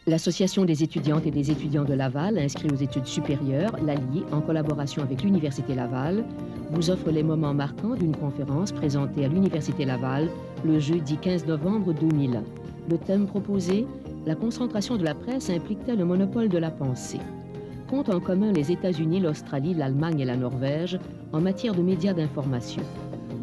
L'Association des étudiantes et des étudiants de Laval, inscrits aux études supérieures, l'ALIE, en collaboration avec l'Université Laval, vous offre les moments marquants d'une conférence présentée à l'Université Laval le jeudi 15 novembre 2001. Le thème proposé, la concentration de la presse implique-t-elle le monopole de la pensée? Comptent en commun les États-Unis, l'Australie, l'Allemagne et la Norvège en matière de médias d'information.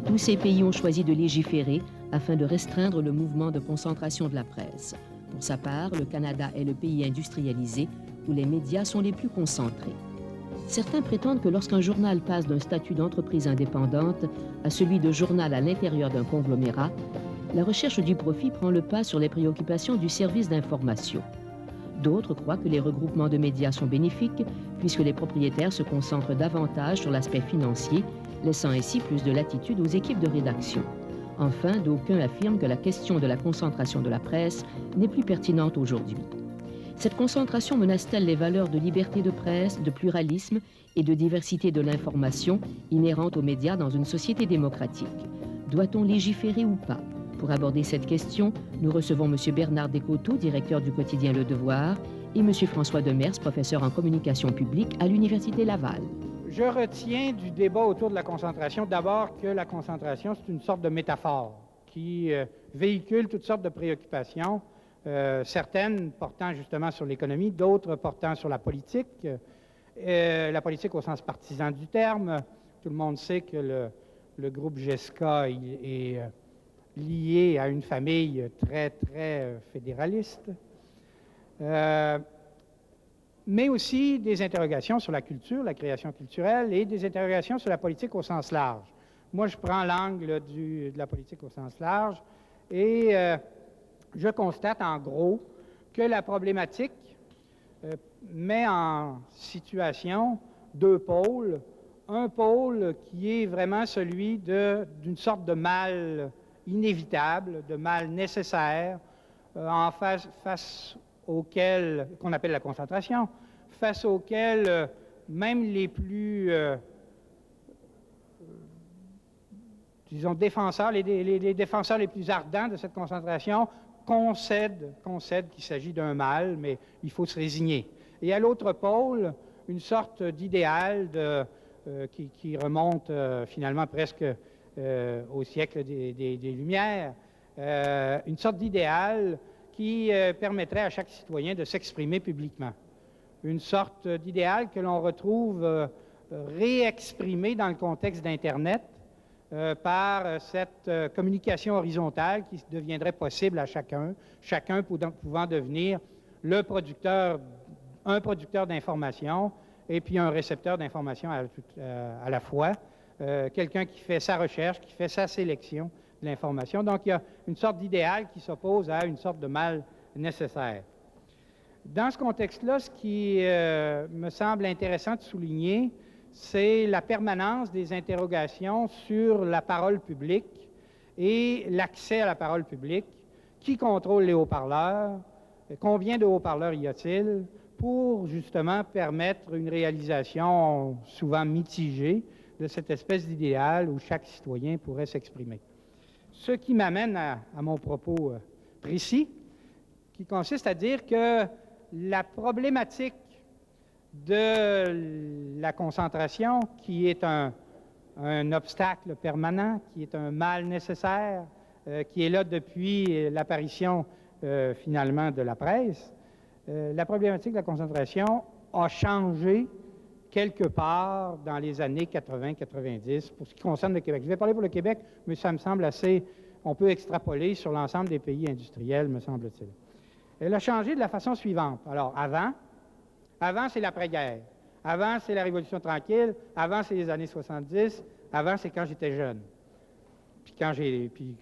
Tous ces pays ont choisi de légiférer afin de restreindre le mouvement de concentration de la presse. Pour sa part, le Canada est le pays industrialisé où les médias sont les plus concentrés. Certains prétendent que lorsqu'un journal passe d'un statut d'entreprise indépendante à celui de journal à l'intérieur d'un conglomérat, la recherche du profit prend le pas sur les préoccupations du service d'information. D'autres croient que les regroupements de médias sont bénéfiques puisque les propriétaires se concentrent davantage sur l'aspect financier, laissant ainsi plus de latitude aux équipes de rédaction. Enfin, d'aucuns affirment que la question de la concentration de la presse n'est plus pertinente aujourd'hui. Cette concentration menace-t-elle les valeurs de liberté de presse, de pluralisme et de diversité de l'information inhérentes aux médias dans une société démocratique? Doit-on légiférer ou pas? Pour aborder cette question, nous recevons M. Bernard Descoteaux, directeur du quotidien Le Devoir, et M. François Demers, professeur en communication publique à l'Université Laval. Je retiens du débat autour de la concentration d'abord que la concentration, c'est une sorte de métaphore qui véhicule toutes sortes de préoccupations, certaines portant justement sur l'économie, d'autres portant sur la politique au sens partisan du terme. Tout le monde sait que le groupe GESCA est lié à une famille très, très fédéraliste. Mais aussi des interrogations sur la culture, la création culturelle, et des interrogations sur la politique au sens large. Moi, je prends l'angle de la politique au sens large et je constate en gros que la problématique met en situation deux pôles. Un pôle qui est vraiment celui d'une sorte de mal inévitable, de mal nécessaire, face auquel, qu'on appelle la concentration, face auquel même les plus, disons, défenseurs, les défenseurs les plus ardents de cette concentration concèdent qu'il s'agit d'un mal, mais il faut se résigner. Et à l'autre pôle, une sorte d'idéal qui remonte finalement presque au siècle des Lumières, une sorte d'idéal qui permettrait à chaque citoyen de s'exprimer publiquement. Une sorte d'idéal que l'on retrouve réexprimé dans le contexte d'Internet par cette communication horizontale qui deviendrait possible à chacun pouvant devenir un producteur d'informations et puis un récepteur d'informations à la fois, quelqu'un qui fait sa recherche, qui fait sa sélection de l'information. Donc, il y a une sorte d'idéal qui s'oppose à une sorte de mal nécessaire. Dans ce contexte-là, ce qui me semble intéressant de souligner, c'est la permanence des interrogations sur la parole publique et l'accès à la parole publique. Qui contrôle les haut-parleurs? Combien de haut-parleurs y a-t-il pour justement permettre une réalisation souvent mitigée de cette espèce d'idéal où chaque citoyen pourrait s'exprimer? Ce qui m'amène à mon propos précis, qui consiste à dire que la problématique de la concentration, qui est un obstacle permanent, qui est un mal nécessaire, qui est là depuis l'apparition finalement de la presse, la problématique de la concentration a changé quelque part dans les années 80-90 pour ce qui concerne le Québec. Je vais parler pour le Québec, mais ça me semble assez... On peut extrapoler sur l'ensemble des pays industriels, me semble-t-il. Elle a changé de la façon suivante. Alors, avant c'est l'après-guerre. Avant, c'est la Révolution tranquille. Avant, c'est les années 70. Avant, c'est quand j'étais jeune. Puis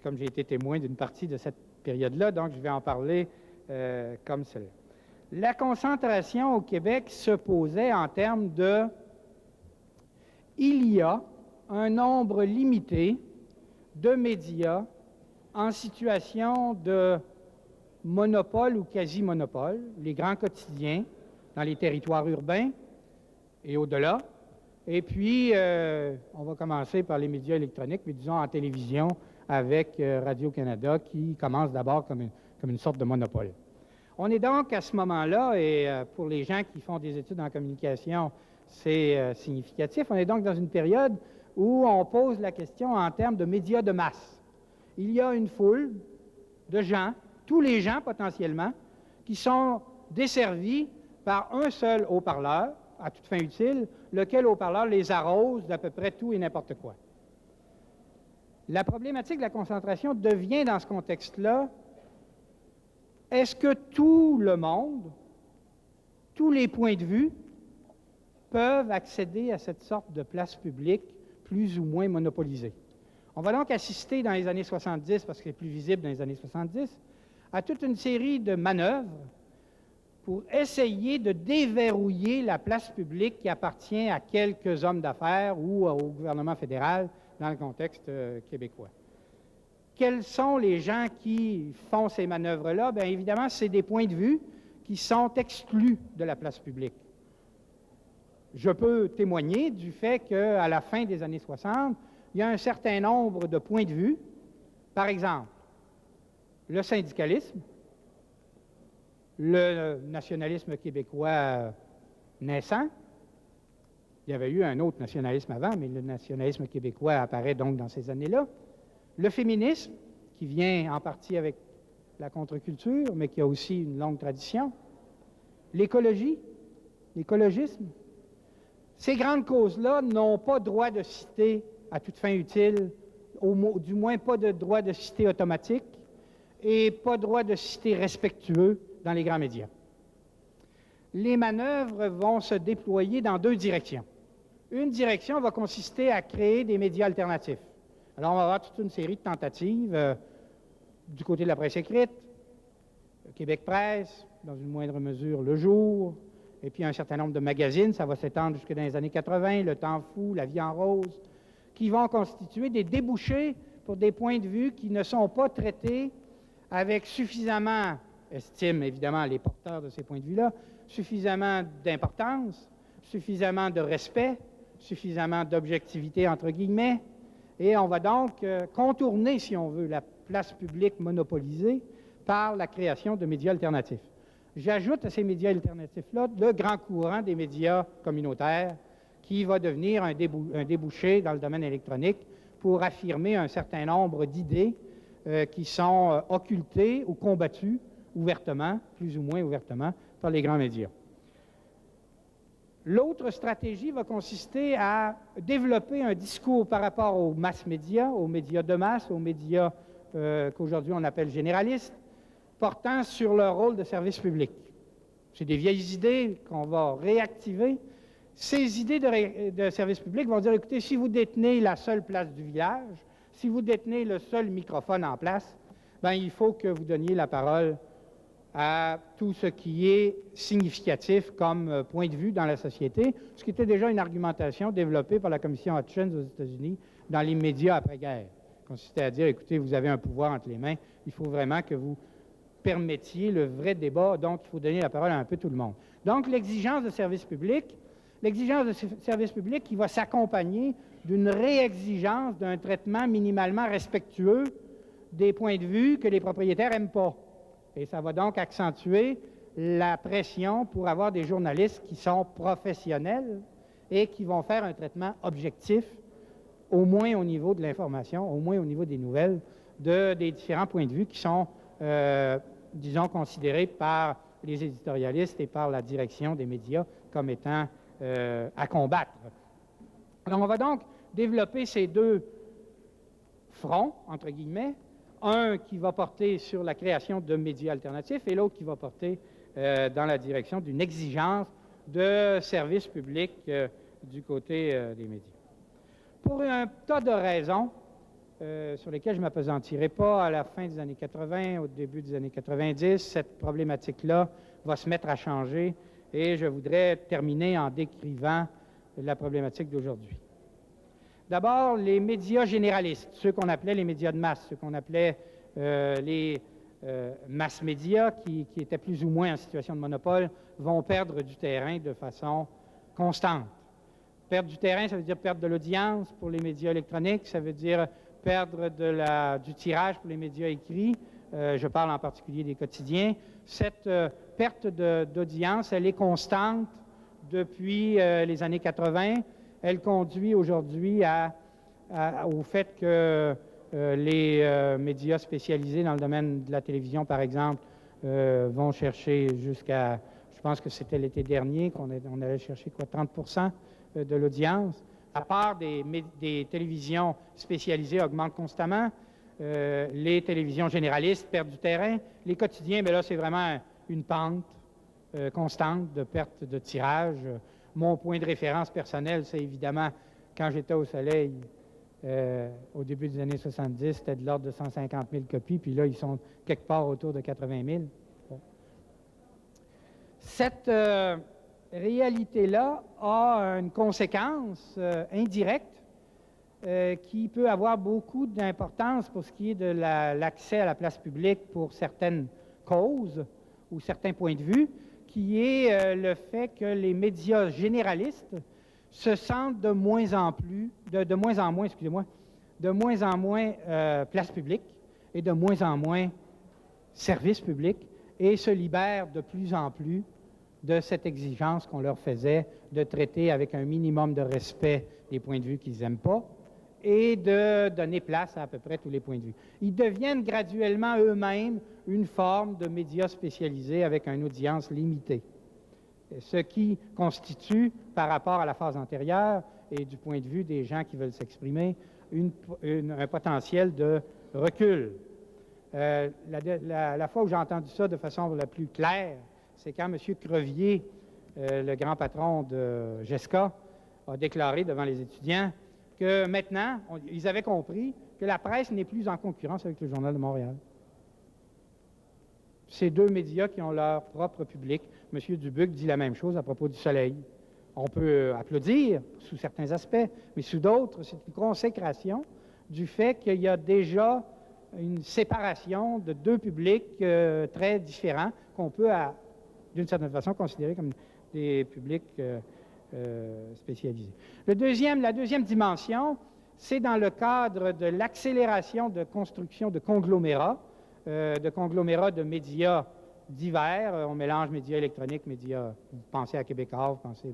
comme j'ai été témoin d'une partie de cette période-là, donc je vais en parler comme cela. La concentration au Québec se posait en termes de... Il y a un nombre limité de médias en situation de monopole ou quasi-monopole, les grands quotidiens dans les territoires urbains et au-delà. Et puis, on va commencer par les médias électroniques, mais disons en télévision avec Radio-Canada qui commence d'abord comme une sorte de monopole. On est donc à ce moment-là, et pour les gens qui font des études en communication, c'est significatif, on est donc dans une période où on pose la question en termes de médias de masse. Il y a une foule de gens, tous les gens potentiellement, qui sont desservis par un seul haut-parleur, à toute fin utile, lequel haut-parleur les arrose d'à peu près tout et n'importe quoi. La problématique de la concentration devient, dans ce contexte-là, est-ce que tout le monde, tous les points de vue, peuvent accéder à cette sorte de place publique plus ou moins monopolisée? On va donc assister dans les années 70, parce que c'est plus visible dans les années 70, à toute une série de manœuvres pour essayer de déverrouiller la place publique qui appartient à quelques hommes d'affaires ou au gouvernement fédéral dans le contexte québécois. Quels sont les gens qui font ces manœuvres-là? Bien évidemment, c'est des points de vue qui sont exclus de la place publique. Je peux témoigner du fait qu'à la fin des années 60, il y a un certain nombre de points de vue. Par exemple, le syndicalisme, le nationalisme québécois naissant. Il y avait eu un autre nationalisme avant, mais le nationalisme québécois apparaît donc dans ces années-là. Le féminisme, qui vient en partie avec la contre-culture, mais qui a aussi une longue tradition. L'écologie, l'écologisme. Ces grandes causes-là n'ont pas droit de cité à toute fin utile, du moins pas de droit de cité automatique et pas droit de cité respectueux dans les grands médias. Les manœuvres vont se déployer dans deux directions. Une direction va consister à créer des médias alternatifs. Alors, on va avoir toute une série de tentatives du côté de la presse écrite, Québec Presse, dans une moindre mesure Le Jour, et puis un certain nombre de magazines, ça va s'étendre jusque dans les années 80, Le Temps fou, La vie en rose, qui vont constituer des débouchés pour des points de vue qui ne sont pas traités avec suffisamment, estiment évidemment les porteurs de ces points de vue-là, suffisamment d'importance, suffisamment de respect, suffisamment d'objectivité, entre guillemets, et on va donc contourner, si on veut, la place publique monopolisée par la création de médias alternatifs. J'ajoute à ces médias alternatifs-là le grand courant des médias communautaires qui va devenir un débouché dans le domaine électronique pour affirmer un certain nombre d'idées qui sont occultées ou combattues ouvertement, plus ou moins ouvertement, par les grands médias. L'autre stratégie va consister à développer un discours par rapport aux masses médias, aux médias de masse, aux médias qu'aujourd'hui on appelle généralistes, portant sur leur rôle de service public. C'est des vieilles idées qu'on va réactiver. Ces idées de service public vont dire, écoutez, si vous détenez la seule place du village, si vous détenez le seul microphone en place, bien, il faut que vous donniez la parole à tout ce qui est significatif comme point de vue dans la société, ce qui était déjà une argumentation développée par la commission Hutchins aux États-Unis dans l'immédiat après-guerre. Consistait à dire, écoutez, vous avez un pouvoir entre les mains, il faut vraiment que vous permettiez le vrai débat, donc il faut donner la parole à un peu tout le monde. Donc l'exigence de service public qui va s'accompagner d'une réexigence d'un traitement minimalement respectueux des points de vue que les propriétaires n'aiment pas. Et ça va donc accentuer la pression pour avoir des journalistes qui sont professionnels et qui vont faire un traitement objectif, au moins au niveau de l'information, au moins au niveau des nouvelles, des différents points de vue qui sont, disons, considérés par les éditorialistes et par la direction des médias comme étant à combattre. Alors, on va donc développer ces deux fronts, entre guillemets, un qui va porter sur la création de médias alternatifs et l'autre qui va porter dans la direction d'une exigence de service public du côté des médias. Pour un tas de raisons sur lesquelles je ne m'appesantirai pas, à la fin des années 80, au début des années 90, cette problématique-là va se mettre à changer et je voudrais terminer en décrivant la problématique d'aujourd'hui. D'abord, les médias généralistes, ceux qu'on appelait les médias de masse, ceux qu'on appelait les mass médias qui étaient plus ou moins en situation de monopole, vont perdre du terrain de façon constante. Perdre du terrain, ça veut dire perdre de l'audience pour les médias électroniques, ça veut dire perdre du tirage pour les médias écrits, je parle en particulier des quotidiens, cette perte d'audience, elle est constante depuis les années 80. Elle conduit aujourd'hui au fait que les médias spécialisés dans le domaine de la télévision, par exemple, vont chercher jusqu'à, je pense que c'était l'été dernier, on allait chercher quoi, 30% de l'audience. La part des télévisions spécialisées augmente constamment. Les télévisions généralistes perdent du terrain. Les quotidiens, bien là, c'est vraiment une pente constante de perte de tirage. Mon point de référence personnel, c'est évidemment quand j'étais au Soleil, au début des années 70, c'était de l'ordre de 150 000 copies, puis là, ils sont quelque part autour de 80 000. Bon. Cette réalité-là a une conséquence indirecte qui peut avoir beaucoup d'importance pour ce qui est de l'accès à la place publique pour certaines causes ou certains points de vue, qui est le fait que les médias généralistes se sentent de moins en moins place publique et de moins en moins service public et se libèrent de plus en plus de cette exigence qu'on leur faisait de traiter avec un minimum de respect les points de vue qu'ils n'aiment pas et de donner place à peu près tous les points de vue. Ils deviennent graduellement eux-mêmes une forme de médias spécialisés avec une audience limitée, ce qui constitue, par rapport à la phase antérieure et du point de vue des gens qui veulent s'exprimer, un potentiel de recul. La fois où j'ai entendu ça de façon la plus claire, c'est quand M. Crevier, le grand patron de GESCA, a déclaré devant les étudiants que maintenant, ils avaient compris que la presse n'est plus en concurrence avec le Journal de Montréal. Ces deux médias qui ont leur propre public. M. Dubuc dit la même chose à propos du Soleil. On peut applaudir sous certains aspects, mais sous d'autres, c'est une consécration du fait qu'il y a déjà une séparation de deux publics très différents qu'on peut, d'une certaine façon, considérer comme des publics spécialisés. La deuxième dimension, c'est dans le cadre de l'accélération de construction de conglomérats de médias divers. On mélange médias électroniques, médias, vous pensez à Québécois, vous pensez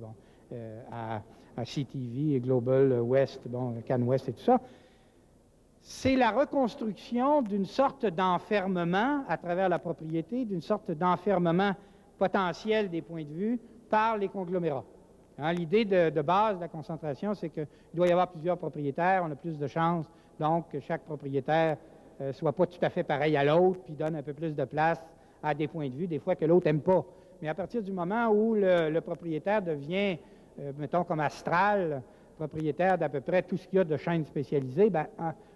à CTV et Global West, CanWest et tout ça. C'est la reconstruction d'une sorte d'enfermement à travers la propriété, d'une sorte d'enfermement potentiel des points de vue par les conglomérats. Hein, l'idée de base de la concentration, c'est qu'il doit y avoir plusieurs propriétaires, on a plus de chances, donc, que chaque propriétaire soit pas tout à fait pareil à l'autre, puis donne un peu plus de place à des points de vue, des fois que l'autre n'aime pas. Mais à partir du moment où le propriétaire devient, mettons comme Astral, propriétaire d'à peu près tout ce qu'il y a de chaînes spécialisées, bien,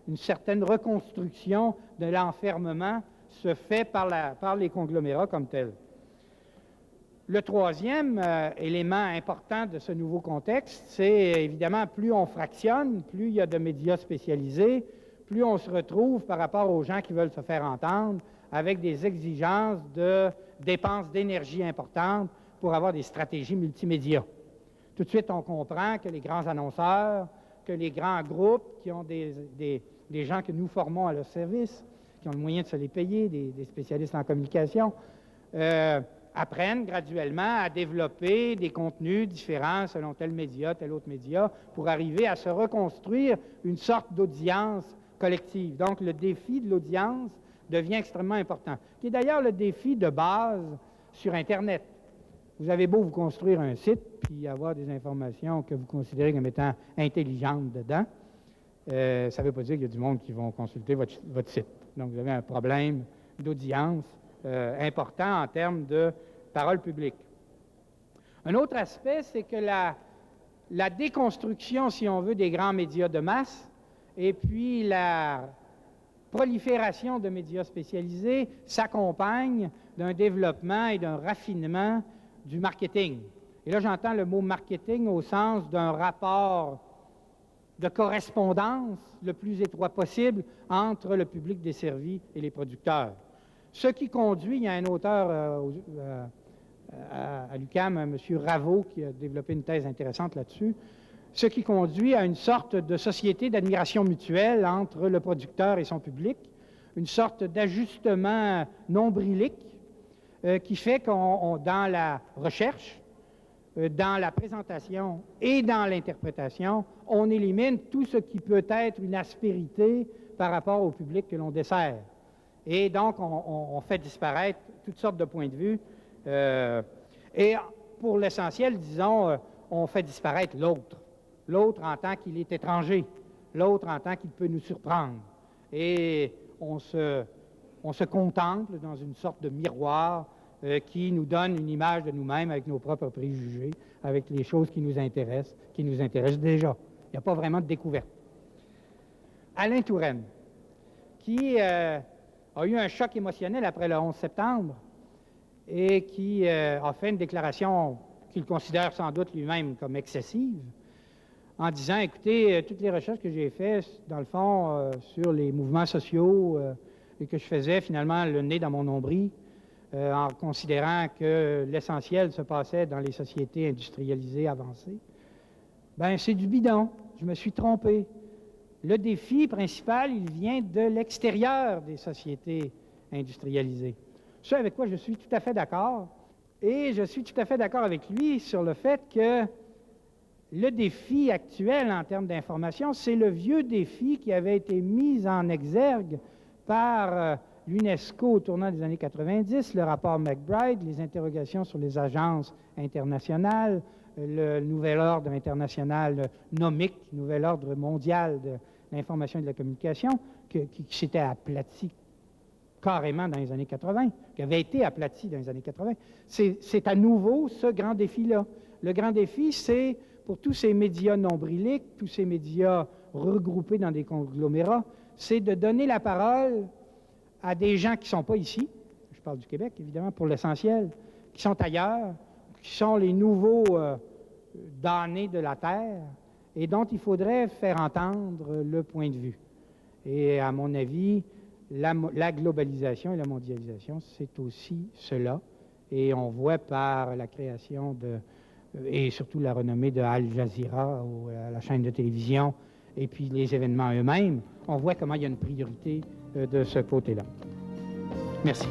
une certaine reconstruction de l'enfermement se fait par les conglomérats comme tels. Le troisième élément important de ce nouveau contexte, c'est évidemment plus on fractionne, plus il y a de médias spécialisés, plus on se retrouve par rapport aux gens qui veulent se faire entendre avec des exigences de dépenses d'énergie importantes pour avoir des stratégies multimédia. Tout de suite, on comprend que les grands annonceurs, que les grands groupes qui ont des gens que nous formons à leur service, qui ont le moyen de se les payer, des spécialistes en communication, apprennent graduellement à développer des contenus différents selon tel média, tel autre média, pour arriver à se reconstruire une sorte d'audience collective. Donc, le défi de l'audience devient extrêmement important, qui est d'ailleurs le défi de base sur Internet. Vous avez beau vous construire un site, puis avoir des informations que vous considérez comme étant intelligentes dedans, ça ne veut pas dire qu'il y a du monde qui vont consulter votre site. Donc, vous avez un problème d'audience important en termes de parole publique. Un autre aspect, c'est que la déconstruction, si on veut, des grands médias de masse et puis la prolifération de médias spécialisés s'accompagne d'un développement et d'un raffinement du marketing. Et là, j'entends le mot marketing au sens d'un rapport de correspondance le plus étroit possible entre le public desservi et les producteurs. Ce qui conduit, il y a un auteur à l'UQAM, M. Ravo, qui a développé une thèse intéressante là-dessus, ce qui conduit à une sorte de société d'admiration mutuelle entre le producteur et son public, une sorte d'ajustement nombrilique qui fait qu'on, dans la recherche, dans la présentation et dans l'interprétation, on élimine tout ce qui peut être une aspérité par rapport au public que l'on dessert. Et donc, on fait disparaître toutes sortes de points de vue. Et pour l'essentiel, disons, on fait disparaître l'autre. L'autre en tant qu'il est étranger. L'autre en tant qu'il peut nous surprendre. Et on se contemple dans une sorte de miroir qui nous donne une image de nous-mêmes avec nos propres préjugés, avec les choses qui nous intéressent déjà. Il n'y a pas vraiment de découverte. Alain Touraine, qui a eu un choc émotionnel après le 11 septembre et qui a fait une déclaration qu'il considère sans doute lui-même comme excessive, en disant, écoutez, toutes les recherches que j'ai faites, dans le fond, sur les mouvements sociaux et que je faisais finalement le nez dans mon nombril, en considérant que l'essentiel se passait dans les sociétés industrialisées avancées, ben c'est du bidon. Je me suis trompé. Le défi principal, il vient de l'extérieur des sociétés industrialisées. Ce avec quoi je suis tout à fait d'accord. Et je suis tout à fait d'accord avec lui sur le fait que le défi actuel en termes d'information, c'est le vieux défi qui avait été mis en exergue par l'UNESCO au tournant des années 90, le rapport McBride, les interrogations sur les agences internationales, le nouvel ordre international nomique, nouvel ordre mondial de l'information et de la communication, qui s'était aplati carrément dans les années 80, qui avait été aplati dans les années 80. C'est à nouveau ce grand défi-là. Le grand défi, c'est pour tous ces médias nombriliques, tous ces médias regroupés dans des conglomérats, c'est de donner la parole à des gens qui ne sont pas ici, je parle du Québec évidemment pour l'essentiel, qui sont ailleurs, qui sont les nouveaux damnés de la Terre et dont il faudrait faire entendre le point de vue. Et à mon avis, la globalisation et la mondialisation, c'est aussi cela. Et on voit par la création et surtout la renommée de Al Jazeera, la chaîne de télévision, et puis les événements eux-mêmes, on voit comment il y a une priorité de ce côté-là. Merci.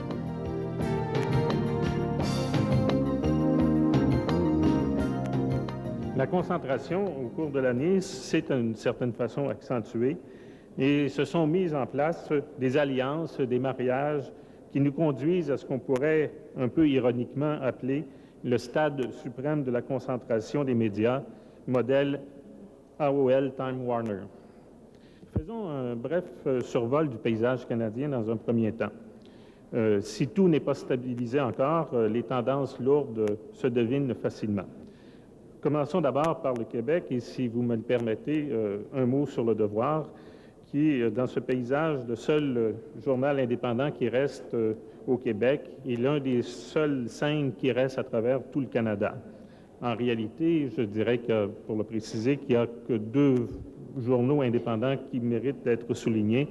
La concentration au cours de l'année s'est d'une certaine façon accentuée et se sont mises en place des alliances, des mariages qui nous conduisent à ce qu'on pourrait un peu ironiquement appeler le stade suprême de la concentration des médias, modèle AOL Time Warner. Faisons un bref survol du paysage canadien dans un premier temps. Si tout n'est pas stabilisé encore, les tendances lourdes se devinent facilement. Commençons d'abord par le Québec et si vous me le permettez, un mot sur Le Devoir, qui est dans ce paysage le seul journal indépendant qui reste au Québec et l'un des seuls 5 qui restent à travers tout le Canada. En réalité, je dirais que, pour le préciser, qu'il n'y a que 2 journaux indépendants qui méritent d'être soulignés.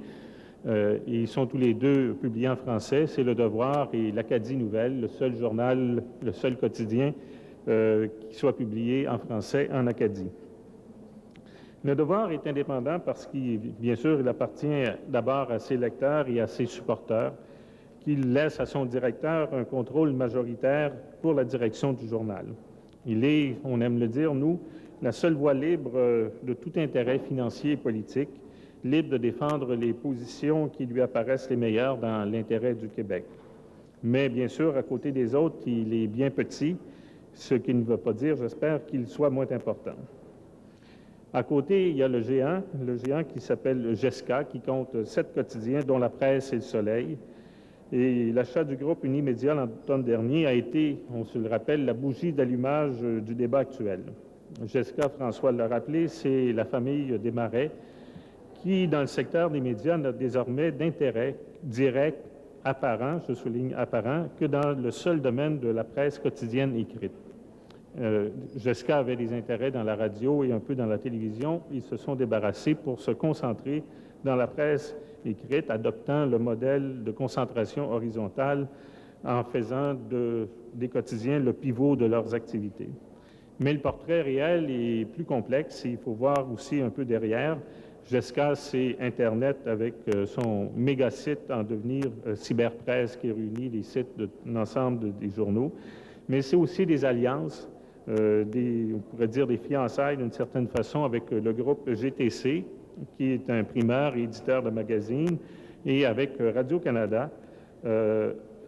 Ils sont tous les 2 publiés en français. C'est Le Devoir et l'Acadie Nouvelle, le seul journal, le seul quotidien qui soit publié en français en Acadie. Le Devoir est indépendant parce qu'il, bien sûr, il appartient d'abord à ses lecteurs et à ses supporters, qu'il laisse à son directeur un contrôle majoritaire pour la direction du journal. Il est, on aime le dire, nous, la seule voie libre de tout intérêt financier et politique, libre de défendre les positions qui lui apparaissent les meilleures dans l'intérêt du Québec. Mais bien sûr, à côté des autres, il est bien petit, ce qui ne veut pas dire, j'espère, qu'il soit moins important. À côté, il y a le géant qui s'appelle GESCA, qui compte 7 quotidiens, dont La Presse et Le Soleil. Et l'achat du groupe Unimédia l'automne dernier a été, on se le rappelle, la bougie d'allumage du débat actuel. GESCA, François l'a rappelé, c'est la famille Desmarais qui, dans le secteur des médias, n'a désormais d'intérêt direct, apparent, je souligne apparent, que dans le seul domaine de la presse quotidienne écrite. GESCA avait des intérêts dans la radio et un peu dans la télévision. Ils se sont débarrassés pour se concentrer dans la presse écrite, adoptant le modèle de concentration horizontale en faisant des quotidiens le pivot de leurs activités. Mais le portrait réel est plus complexe et il faut voir aussi un peu derrière. GESCA, c'est Internet avec son méga site en devenir cyberpresse qui réunit les sites de l'ensemble des journaux. Mais c'est aussi des alliances, on pourrait dire des fiançailles d'une certaine façon avec le groupe GTC, qui est un imprimeur et éditeur de magazines, et avec Radio-Canada,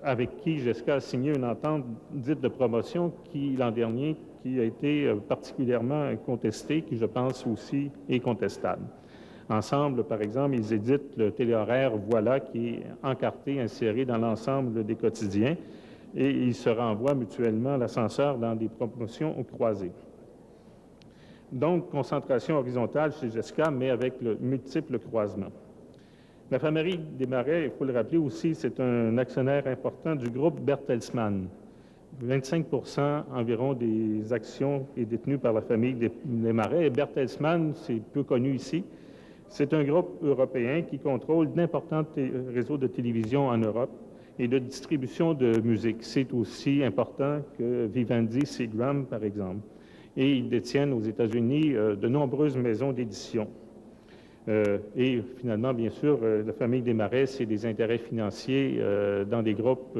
avec qui GESCA a signé une entente dite de promotion qui, l'an dernier, qui a été particulièrement contestée, qui, je pense, aussi est contestable. Ensemble, par exemple, ils éditent le téléhoraire Voilà, qui est encarté, inséré dans l'ensemble des quotidiens, et ils se renvoient mutuellement l'ascenseur dans des promotions croisées. Donc, concentration horizontale chez GESCA, mais avec le multiple croisement. La famille Desmarais, il faut le rappeler aussi, c'est un actionnaire important du groupe Bertelsmann. 25 environ des actions est détenues par la famille Desmarais. Et Bertelsmann, c'est peu connu ici. C'est un groupe européen qui contrôle d'importants réseaux de télévision en Europe et de distribution de musique. C'est aussi important que Vivendi, Seagram, par exemple. Et ils détiennent aux États-Unis de nombreuses maisons d'édition. Et finalement, bien sûr, la famille Desmarais, c'est des intérêts financiers dans des groupes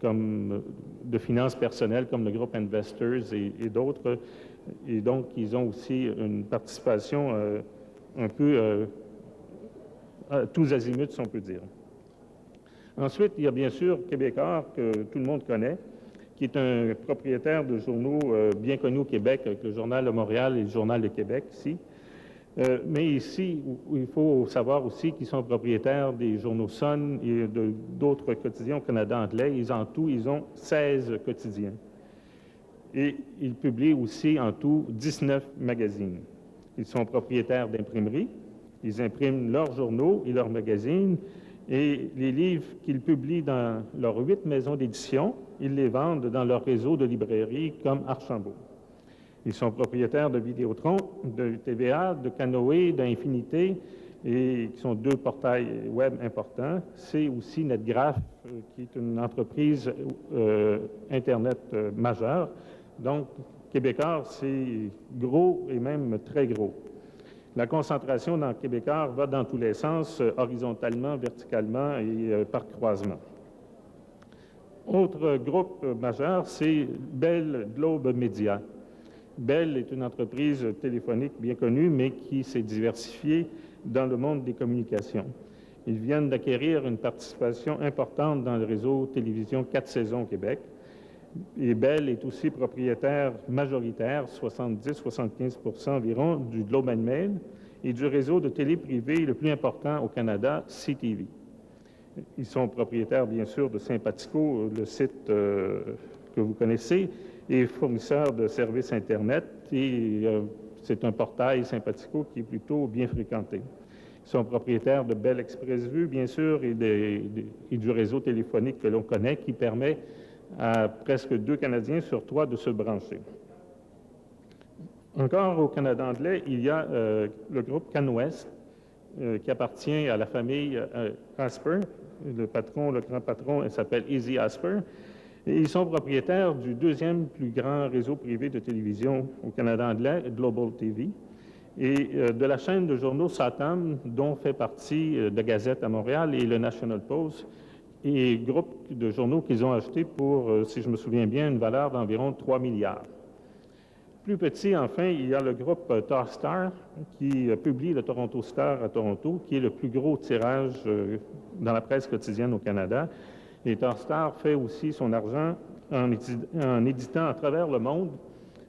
comme de finances personnelles, comme le groupe Investors et d'autres. Et donc, ils ont aussi une participation un peu à tous azimuts, si on peut dire. Ensuite, il y a bien sûr Québecor, que tout le monde connaît, qui est un propriétaire de journaux bien connus au Québec, avec le Journal de Montréal et le Journal de Québec, ici. Mais ici, il faut savoir aussi qu'ils sont propriétaires des journaux Sun et d'autres quotidiens au Canada anglais. En tout, ils ont 16 quotidiens. Et ils publient aussi en tout 19 magazines. Ils sont propriétaires d'imprimeries. Ils impriment leurs journaux et leurs magazines. Et les livres qu'ils publient dans leurs 8 maisons d'édition, ils les vendent dans leur réseau de librairies comme Archambault. Ils sont propriétaires de Vidéotron, de TVA, de Canoë, d'Infinité, et qui sont 2 portails web importants. C'est aussi Netgraph, qui est une entreprise Internet majeure. Donc, Québecor, c'est gros et même très gros. La concentration dans Québecor va dans tous les sens, horizontalement, verticalement et par croisement. Autre groupe majeur, c'est Bell Globe Media. Bell est une entreprise téléphonique bien connue, mais qui s'est diversifiée dans le monde des communications. Ils viennent d'acquérir une participation importante dans le réseau télévision 4 saisons au Québec. Et Bell est aussi propriétaire majoritaire, 70-75 environ, du Globe and Mail et du réseau de télé privé le plus important au Canada, CTV. Ils sont propriétaires, bien sûr, de Sympathico, le site que vous connaissez, et fournisseurs de services Internet. Et c'est un portail Sympathico qui est plutôt bien fréquenté. Ils sont propriétaires de Bell Express Vue, bien sûr, et du réseau téléphonique que l'on connaît, qui permet à presque 2 Canadiens sur 3 de se brancher. Encore au Canada anglais, il y a le groupe CanWest, qui appartient à la famille Asper. Le grand patron, s'appelle Easy Asper. Et ils sont propriétaires du 2e plus grand réseau privé de télévision au Canada anglais, Global TV, et de la chaîne de journaux Satam, dont fait partie de Gazette à Montréal et le National Post, et groupe de journaux qu'ils ont acheté pour, si je me souviens bien, une valeur d'environ 3 milliards. Plus petit, enfin, il y a le groupe Torstar, qui publie le Toronto Star à Toronto, qui est le plus gros tirage dans la presse quotidienne au Canada. Et Torstar fait aussi son argent en éditant à travers le monde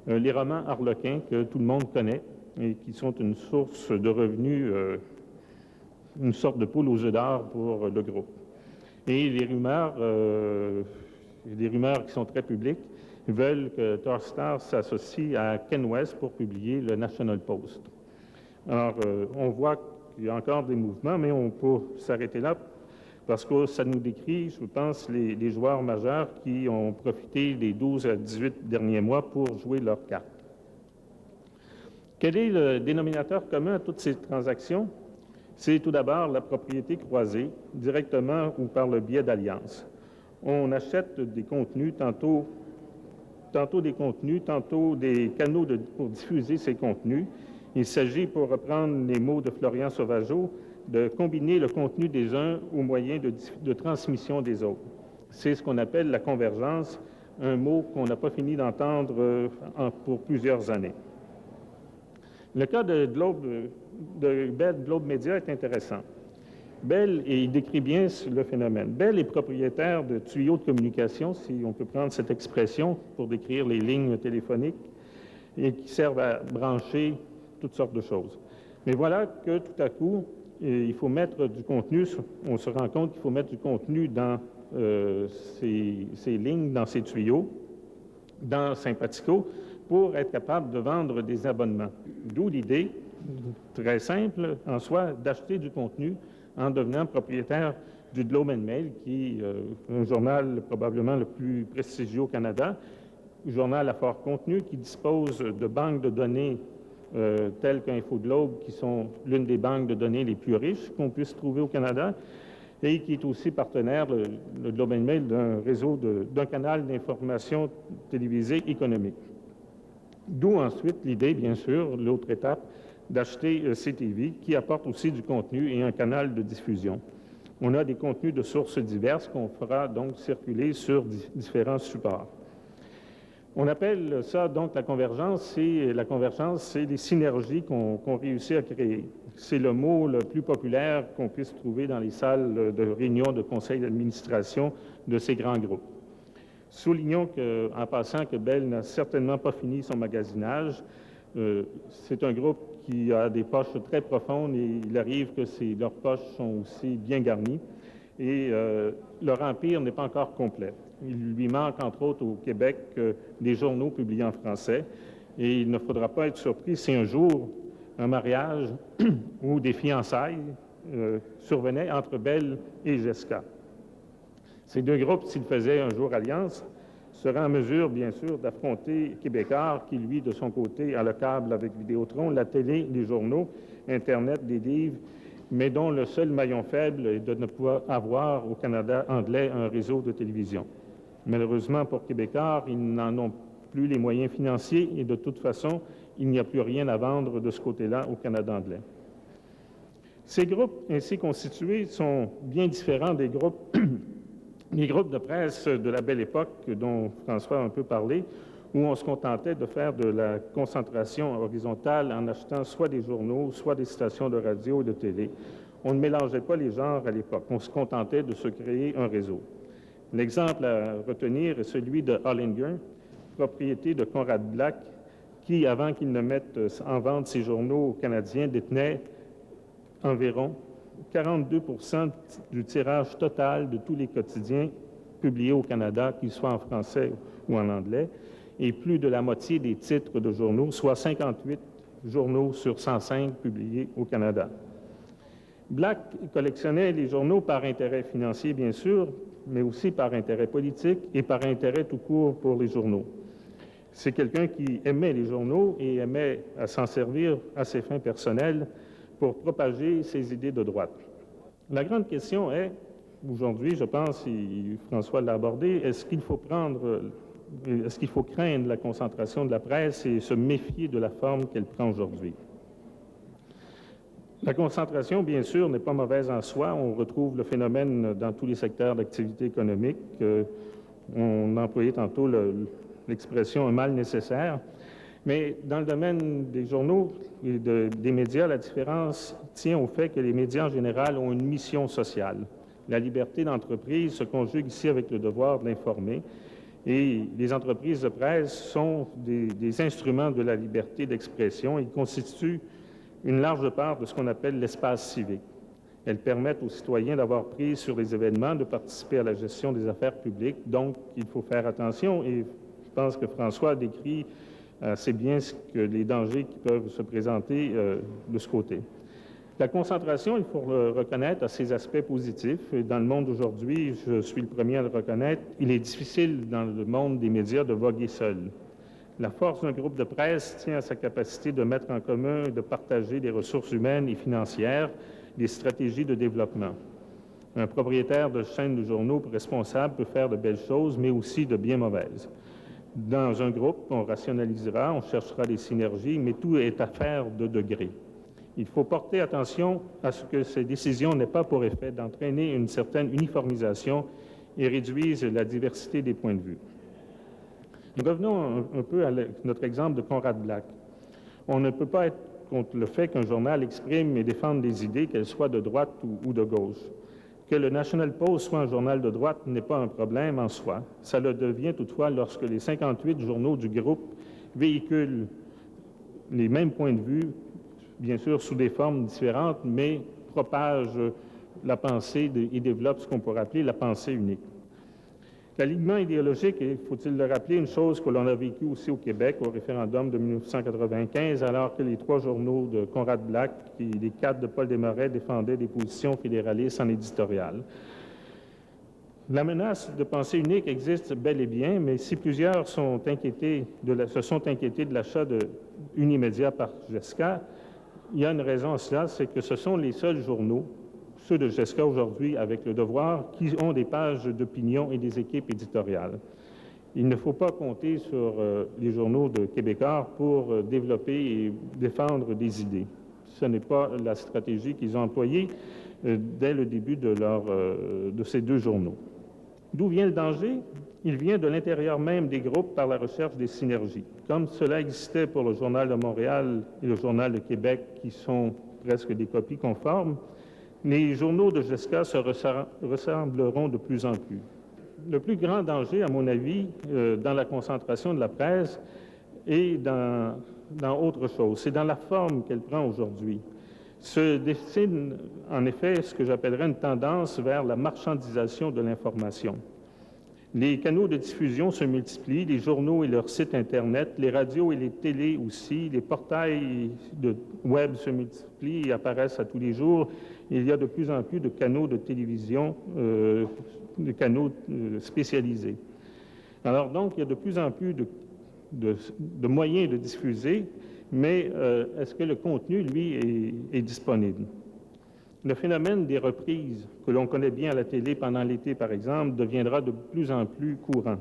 les romans Harlequin que tout le monde connaît et qui sont une source de revenus, une sorte de poule aux œufs d'or pour le groupe. Et les rumeurs qui sont très publiques, veulent que Torstar s'associe à CanWest pour publier le National Post. Alors, on voit qu'il y a encore des mouvements, mais on peut s'arrêter là parce que ça nous décrit, je pense, les joueurs majeurs qui ont profité des 12 à 18 derniers mois pour jouer leurs cartes. Quel est le dénominateur commun à toutes ces transactions? C'est tout d'abord la propriété croisée, directement ou par le biais d'alliances. On achète des contenus, tantôt des contenus, tantôt des canaux pour diffuser ces contenus, Il s'agit, pour reprendre les mots de Florian Sauvageau, de combiner le contenu des uns au moyen de transmission des autres. C'est ce qu'on appelle la convergence, un mot qu'on n'a pas fini d'entendre pour plusieurs années. Le cas de Bell Globe Media est intéressant. Bell, et il décrit bien le phénomène. Bell est propriétaire de tuyaux de communication, si on peut prendre cette expression pour décrire les lignes téléphoniques, et qui servent à brancher toutes sortes de choses. Mais voilà que tout à coup, il faut mettre du contenu, on se rend compte qu'il faut mettre du contenu dans ces lignes, dans ces tuyaux, dans Sympatico, pour être capable de vendre des abonnements. D'où l'idée, très simple en soi, d'acheter du contenu en devenant propriétaire du Globe and Mail, qui est un journal probablement le plus prestigieux au Canada, un journal à fort contenu qui dispose de banques de données telles qu'InfoGlobe, qui sont l'une des banques de données les plus riches qu'on puisse trouver au Canada, et qui est aussi partenaire, le Globe and Mail, d'un réseau, d'un canal d'information télévisée économique. D'où ensuite l'idée, bien sûr, l'autre étape, d'acheter CTV, qui apporte aussi du contenu et un canal de diffusion. On a des contenus de sources diverses qu'on fera donc circuler sur différents supports. On appelle ça donc la convergence, et la convergence, c'est les synergies qu'on réussit à créer. C'est le mot le plus populaire qu'on puisse trouver dans les salles de réunion de conseil d'administration de ces grands groupes. Soulignons en passant que Bell n'a certainement pas fini son magasinage. C'est un groupe qui a des poches très profondes et il arrive que leurs poches sont aussi bien garnies et leur empire n'est pas encore complet. Il lui manque, entre autres, au Québec, des journaux publiés en français et il ne faudra pas être surpris si un jour un mariage ou des fiançailles survenaient entre Bell et Gesca. Ces deux groupes, s'ils faisaient un jour alliance, seraient en mesure, bien sûr, d'affronter Québécois, qui, lui, de son côté, a le câble avec Vidéotron, la télé, les journaux, Internet, des livres, mais dont le seul maillon faible est de ne pouvoir avoir au Canada anglais un réseau de télévision. Malheureusement, pour Québécois, ils n'en ont plus les moyens financiers et de toute façon, il n'y a plus rien à vendre de ce côté-là au Canada anglais. Ces groupes ainsi constitués sont bien différents des groupes les groupes de presse de la belle époque dont François a un peu parlé, où on se contentait de faire de la concentration horizontale en achetant soit des journaux, soit des stations de radio et de télé. On ne mélangeait pas les genres à l'époque. On se contentait de se créer un réseau. L'exemple à retenir est celui de Hollinger, propriété de Conrad Black, qui, avant qu'il ne mette en vente ses journaux canadiens, détenait environ 42 % du tirage total de tous les quotidiens publiés au Canada, qu'ils soient en français ou en anglais, et plus de la moitié des titres de journaux, soit 58 journaux sur 105 publiés au Canada. Black collectionnait les journaux par intérêt financier, bien sûr, mais aussi par intérêt politique et par intérêt tout court pour les journaux. C'est quelqu'un qui aimait les journaux et aimait s'en servir à ses fins personnelles pour propager ses idées de droite. La grande question est, aujourd'hui, je pense, et François l'a abordé, est-ce qu'il faut craindre la concentration de la presse et se méfier de la forme qu'elle prend aujourd'hui? La concentration, bien sûr, n'est pas mauvaise en soi. On retrouve le phénomène dans tous les secteurs d'activité économique. On employait tantôt l'expression « un mal nécessaire ». Mais dans le domaine des journaux et des médias, la différence tient au fait que les médias en général ont une mission sociale. La liberté d'entreprise se conjugue ici avec le devoir d'informer et les entreprises de presse sont des instruments de la liberté d'expression. Ils constituent une large part de ce qu'on appelle l'espace civique. Elles permettent aux citoyens d'avoir prise sur les événements, de participer à la gestion des affaires publiques. Donc, il faut faire attention et je pense que François a décrit c'est bien les dangers qui peuvent se présenter de ce côté. La concentration, il faut le reconnaître, a ses aspects positifs. Et dans le monde d'aujourd'hui, je suis le premier à le reconnaître, il est difficile dans le monde des médias de voguer seul. La force d'un groupe de presse tient à sa capacité de mettre en commun et de partager des ressources humaines et financières, des stratégies de développement. Un propriétaire de chaîne de journaux responsable peut faire de belles choses, mais aussi de bien mauvaises. Dans un groupe, on rationalisera, on cherchera des synergies, mais tout est affaire de degrés. Il faut porter attention à ce que ces décisions n'aient pas pour effet d'entraîner une certaine uniformisation et réduisent la diversité des points de vue. Revenons un peu à notre exemple de Conrad Black. On ne peut pas être contre le fait qu'un journal exprime et défende des idées, qu'elles soient de droite ou de gauche. Que le National Post soit un journal de droite n'est pas un problème en soi. Ça le devient toutefois lorsque les 58 journaux du groupe véhiculent les mêmes points de vue, bien sûr sous des formes différentes, mais propagent la pensée et développent ce qu'on pourrait appeler la pensée unique. L'alignement idéologique est, faut-il le rappeler, une chose que l'on a vécue aussi au Québec au référendum de 1995, alors que les 3 journaux de Conrad Black et les 4 de Paul Desmarais défendaient des positions fédéralistes en éditorial. La menace de pensée unique existe bel et bien, mais si plusieurs se sont inquiétés de l'achat de Unimédia par Jessica, il y a une raison à cela, c'est que ce sont les seuls journaux, ceux de Jessica aujourd'hui avec Le Devoir, qui ont des pages d'opinion et des équipes éditoriales. Il ne faut pas compter sur les journaux de Québécois pour développer et défendre des idées. Ce n'est pas la stratégie qu'ils ont employée dès le début de ces 2 journaux. D'où vient le danger? Il vient de l'intérieur même des groupes par la recherche des synergies. Comme cela existait pour le Journal de Montréal et le Journal de Québec, qui sont presque des copies conformes, les journaux de Jessica se ressembleront de plus en plus. Le plus grand danger, à mon avis, dans la concentration de la presse est dans autre chose. C'est dans la forme qu'elle prend aujourd'hui. Se dessine en effet ce que j'appellerais une tendance vers la marchandisation de l'information. Les canaux de diffusion se multiplient, les journaux et leurs sites Internet, les radios et les télés aussi, les portails de web se multiplient et apparaissent à tous les jours. Il y a de plus en plus de canaux de télévision, de canaux spécialisés. Alors donc, il y a de plus en plus de moyens de diffuser, mais est-ce que le contenu, lui, est disponible? Le phénomène des reprises, que l'on connaît bien à la télé pendant l'été, par exemple, deviendra de plus en plus courant.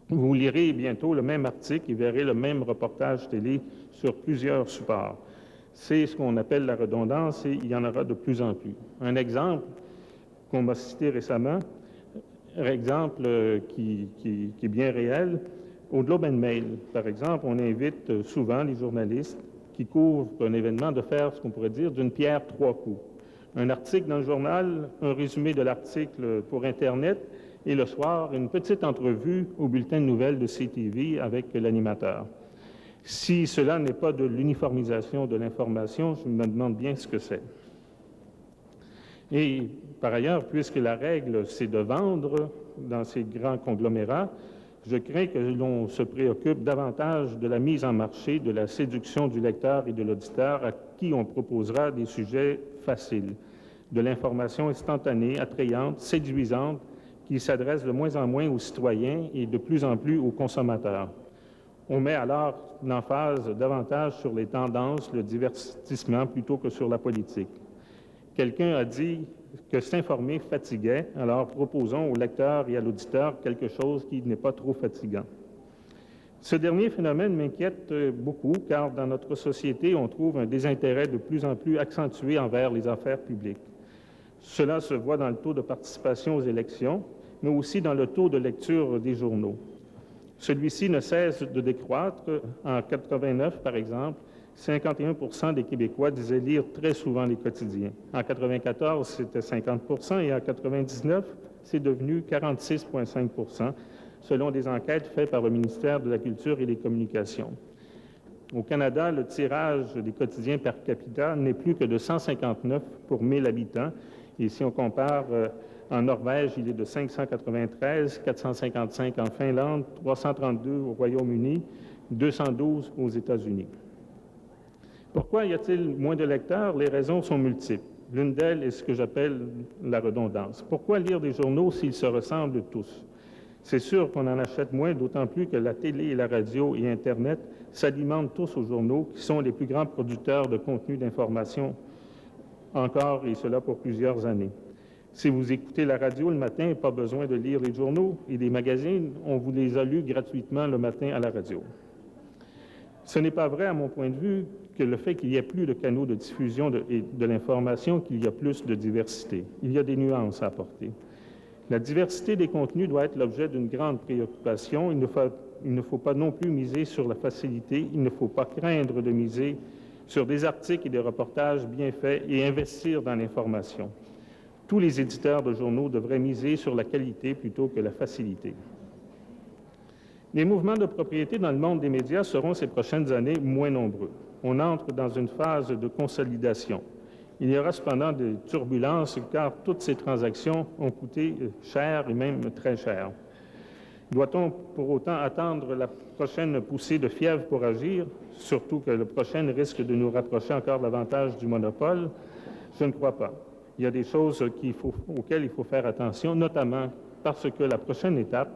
Vous lirez bientôt le même article et verrez le même reportage télé sur plusieurs supports. C'est ce qu'on appelle la redondance et il y en aura de plus en plus. Un exemple qu'on m'a cité récemment, exemple qui est bien réel, au Globe and Mail, par exemple, on invite souvent les journalistes qui couvrent un événement de faire ce qu'on pourrait dire d'une pierre 3 coups. Un article dans le journal, un résumé de l'article pour Internet et le soir, une petite entrevue au bulletin de nouvelles de CTV avec l'animateur. Si cela n'est pas de l'uniformisation de l'information, je me demande bien ce que c'est. Et par ailleurs, puisque la règle, c'est de vendre dans ces grands conglomérats, je crains que l'on se préoccupe davantage de la mise en marché, de la séduction du lecteur et de l'auditeur à qui on proposera des sujets faciles, de l'information instantanée, attrayante, séduisante, qui s'adresse de moins en moins aux citoyens et de plus en plus aux consommateurs. On met alors l'emphase davantage sur les tendances, le divertissement, plutôt que sur la politique. Quelqu'un a dit que s'informer fatiguait, alors proposons au lecteur et à l'auditeur quelque chose qui n'est pas trop fatigant. Ce dernier phénomène m'inquiète beaucoup, car dans notre société, on trouve un désintérêt de plus en plus accentué envers les affaires publiques. Cela se voit dans le taux de participation aux élections, mais aussi dans le taux de lecture des journaux. Celui-ci ne cesse de décroître. En 89, par exemple, 51% des Québécois disaient lire très souvent les quotidiens. En 94, c'était 50% et en 99, c'est devenu 46,5%, selon des enquêtes faites par le ministère de la Culture et des Communications. Au Canada, le tirage des quotidiens per capita n'est plus que de 159 pour 1000 habitants. Et si on compare, en Norvège, il est de 593, 455 en Finlande, 332 au Royaume-Uni, 212 aux États-Unis. Pourquoi y a-t-il moins de lecteurs? Les raisons sont multiples. L'une d'elles est ce que j'appelle la redondance. Pourquoi lire des journaux s'ils se ressemblent tous? C'est sûr qu'on en achète moins, d'autant plus que la télé et la radio et Internet s'alimentent tous aux journaux, qui sont les plus grands producteurs de contenu d'information encore, et cela pour plusieurs années. Si vous écoutez la radio le matin, pas besoin de lire les journaux et les magazines, on vous les a lus gratuitement le matin à la radio. Ce n'est pas vrai, à mon point de vue, que le fait qu'il y ait plus de canaux de diffusion de l'information, qu'il y a plus de diversité. Il y a des nuances à apporter. La diversité des contenus doit être l'objet d'une grande préoccupation. Il ne faut pas non plus miser sur la facilité. Il ne faut pas craindre de miser sur des articles et des reportages bien faits et investir dans l'information. Tous les éditeurs de journaux devraient miser sur la qualité plutôt que la facilité. Les mouvements de propriété dans le monde des médias seront ces prochaines années moins nombreux. On entre dans une phase de consolidation. Il y aura cependant des turbulences car toutes ces transactions ont coûté cher et même très cher. Doit-on pour autant attendre la prochaine poussée de fièvre pour agir, surtout que le prochain risque de nous rapprocher encore davantage du monopole? Je ne crois pas. Il y a des choses auxquelles il faut faire attention, notamment parce que la prochaine étape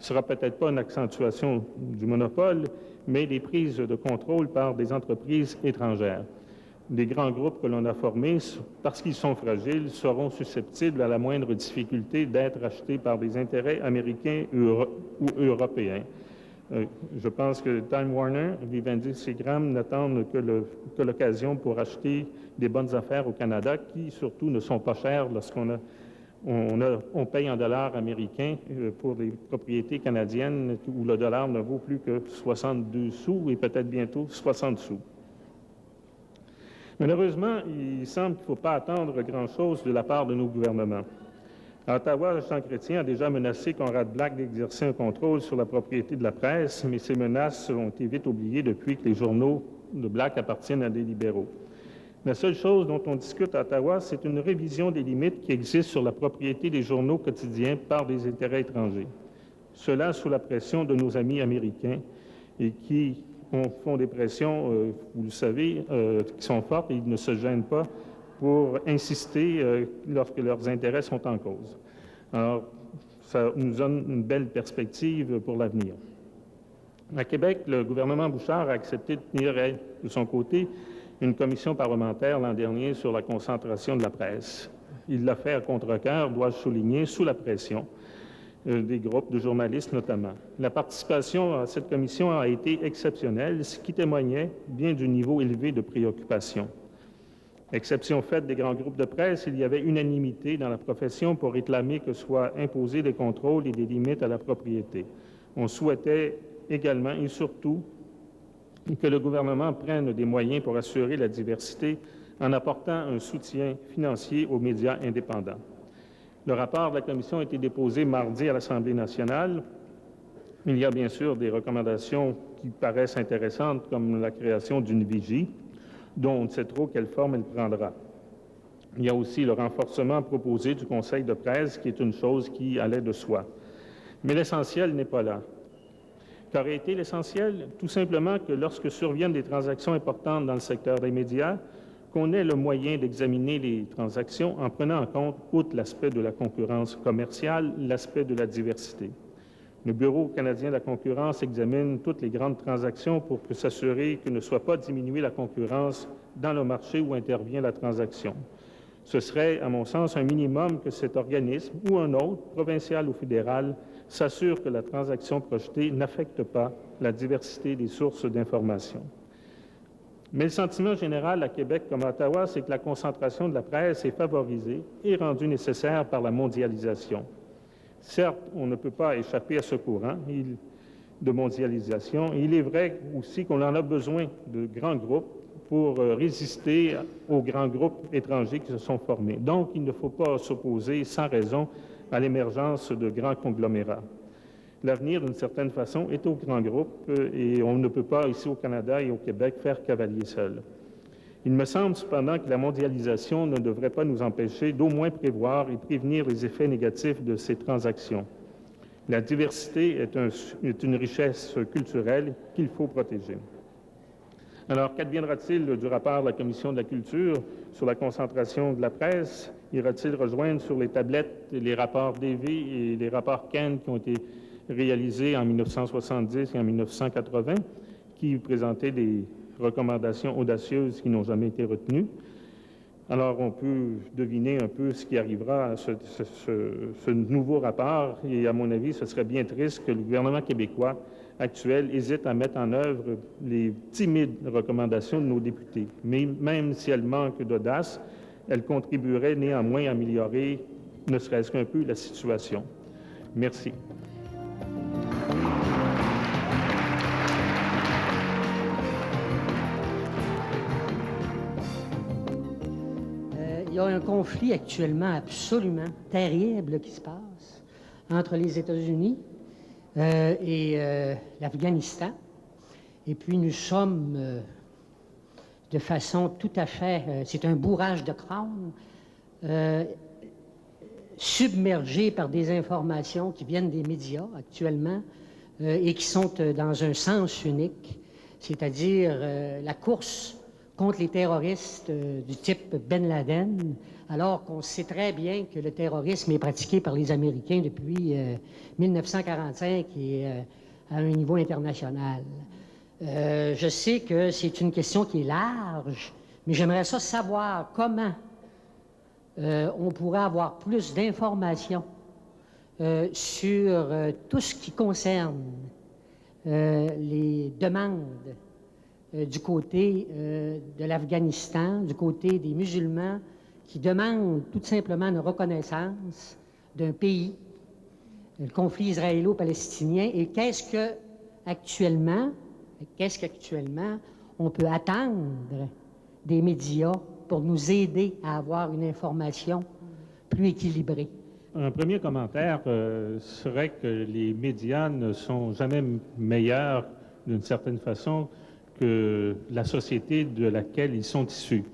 sera peut-être pas une accentuation du monopole, mais des prises de contrôle par des entreprises étrangères. Les grands groupes que l'on a formés, parce qu'ils sont fragiles, seront susceptibles à la moindre difficulté d'être achetés par des intérêts américains ou européens. Je pense que Time Warner, Vivendi, Seagram n'attendent que l'occasion pour acheter des bonnes affaires au Canada, qui surtout ne sont pas chères lorsqu'on paye en dollars américains pour des propriétés canadiennes où le dollar ne vaut plus que 62 sous et peut-être bientôt 60 sous. Malheureusement, il semble qu'il ne faut pas attendre grand-chose de la part de nos gouvernements. À Ottawa, Jean Chrétien a déjà menacé Conrad Black d'exercer un contrôle sur la propriété de la presse, mais ces menaces ont été vite oubliées depuis que les journaux de Black appartiennent à des libéraux. La seule chose dont on discute à Ottawa, c'est une révision des limites qui existent sur la propriété des journaux quotidiens par des intérêts étrangers. Cela sous la pression de nos amis américains et qui font des pressions, vous le savez, qui sont fortes et ils ne se gênent pas pour insister lorsque leurs intérêts sont en cause. Alors, ça nous donne une belle perspective pour l'avenir. À Québec, le gouvernement Bouchard a accepté de tenir de son côté une commission parlementaire l'an dernier sur la concentration de la presse. Il l'a fait à contre-cœur, dois-je souligner, sous la pression des groupes de journalistes notamment. La participation à cette commission a été exceptionnelle, ce qui témoignait bien du niveau élevé de préoccupation. Exception faite des grands groupes de presse, il y avait unanimité dans la profession pour réclamer que soient imposés des contrôles et des limites à la propriété. On souhaitait également et surtout que le gouvernement prenne des moyens pour assurer la diversité en apportant un soutien financier aux médias indépendants. Le rapport de la Commission a été déposé mardi à l'Assemblée nationale. Il y a bien sûr des recommandations qui paraissent intéressantes, comme la création d'une vigie, dont on ne sait trop quelle forme elle prendra. Il y a aussi le renforcement proposé du Conseil de presse, qui est une chose qui allait de soi. Mais l'essentiel n'est pas là. Qu'aurait été l'essentiel? Tout simplement que lorsque surviennent des transactions importantes dans le secteur des médias, qu'on ait le moyen d'examiner les transactions en prenant en compte, outre l'aspect de la concurrence commerciale, l'aspect de la diversité. Le Bureau canadien de la concurrence examine toutes les grandes transactions pour s'assurer que ne soit pas diminuée la concurrence dans le marché où intervient la transaction. Ce serait, à mon sens, un minimum que cet organisme ou un autre, provincial ou fédéral, s'assure que la transaction projetée n'affecte pas la diversité des sources d'information. Mais le sentiment général à Québec comme à Ottawa, c'est que la concentration de la presse est favorisée et rendue nécessaire par la mondialisation. Certes, on ne peut pas échapper à ce courant de mondialisation. Il est vrai aussi qu'on en a besoin de grands groupes pour résister aux grands groupes étrangers qui se sont formés. Donc, il ne faut pas s'opposer sans raison à l'émergence de grands conglomérats. L'avenir, d'une certaine façon, est aux grands groupes et on ne peut pas, ici au Canada et au Québec, faire cavalier seul. Il me semble cependant que la mondialisation ne devrait pas nous empêcher d'au moins prévoir et prévenir les effets négatifs de ces transactions. La diversité est une richesse culturelle qu'il faut protéger. Alors, qu'adviendra-t-il du rapport de la Commission de la culture sur la concentration de la presse? Ira-t-il rejoindre sur les tablettes les rapports Davy et les rapports Kent qui ont été réalisés en 1970 et en 1980, qui présentaient des recommandations audacieuses qui n'ont jamais été retenues? Alors, on peut deviner un peu ce qui arrivera à ce nouveau rapport, et à mon avis, ce serait bien triste que le gouvernement québécois actuel hésite à mettre en œuvre les timides recommandations de nos députés. Mais même si elles manquent d'audace, elles contribueraient néanmoins à améliorer, ne serait-ce qu'un peu, la situation. Merci. Il y a un conflit actuellement absolument terrible qui se passe entre les États-Unis et l'Afghanistan. Et puis nous sommes de façon tout à fait... c'est un bourrage de crâne, submergés par des informations qui viennent des médias actuellement et qui sont dans un sens unique, c'est-à-dire la course contre les terroristes du type Ben Laden, alors qu'on sait très bien que le terrorisme est pratiqué par les Américains depuis 1945 et à un niveau international. Je sais que c'est une question qui est large, mais j'aimerais ça savoir comment on pourrait avoir plus d'informations sur tout ce qui concerne les demandes du côté de l'Afghanistan, du côté des musulmans qui demandent tout simplement une reconnaissance d'un pays, le conflit israélo-palestinien, et qu'est-ce qu'actuellement on peut attendre des médias pour nous aider à avoir une information plus équilibrée. Un premier commentaire serait que les médias ne sont jamais meilleurs, d'une certaine façon, que la société de laquelle ils sont issus.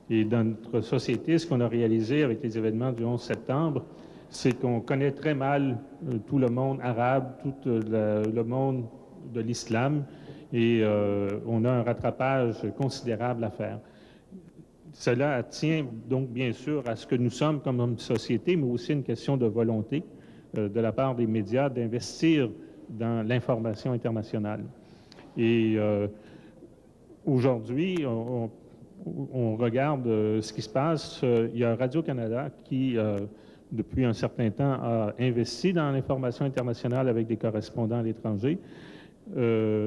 Et dans notre société, ce qu'on a réalisé avec les événements du 11 septembre, c'est qu'on connaît très mal tout le monde arabe, tout le monde de l'islam, et on a un rattrapage considérable à faire. Cela tient donc bien sûr à ce que nous sommes comme société, mais aussi une question de volonté de la part des médias d'investir dans l'information internationale. Et aujourd'hui, on regarde ce qui se passe. Il y a Radio-Canada qui, depuis un certain temps, a investi dans l'information internationale avec des correspondants à l'étranger.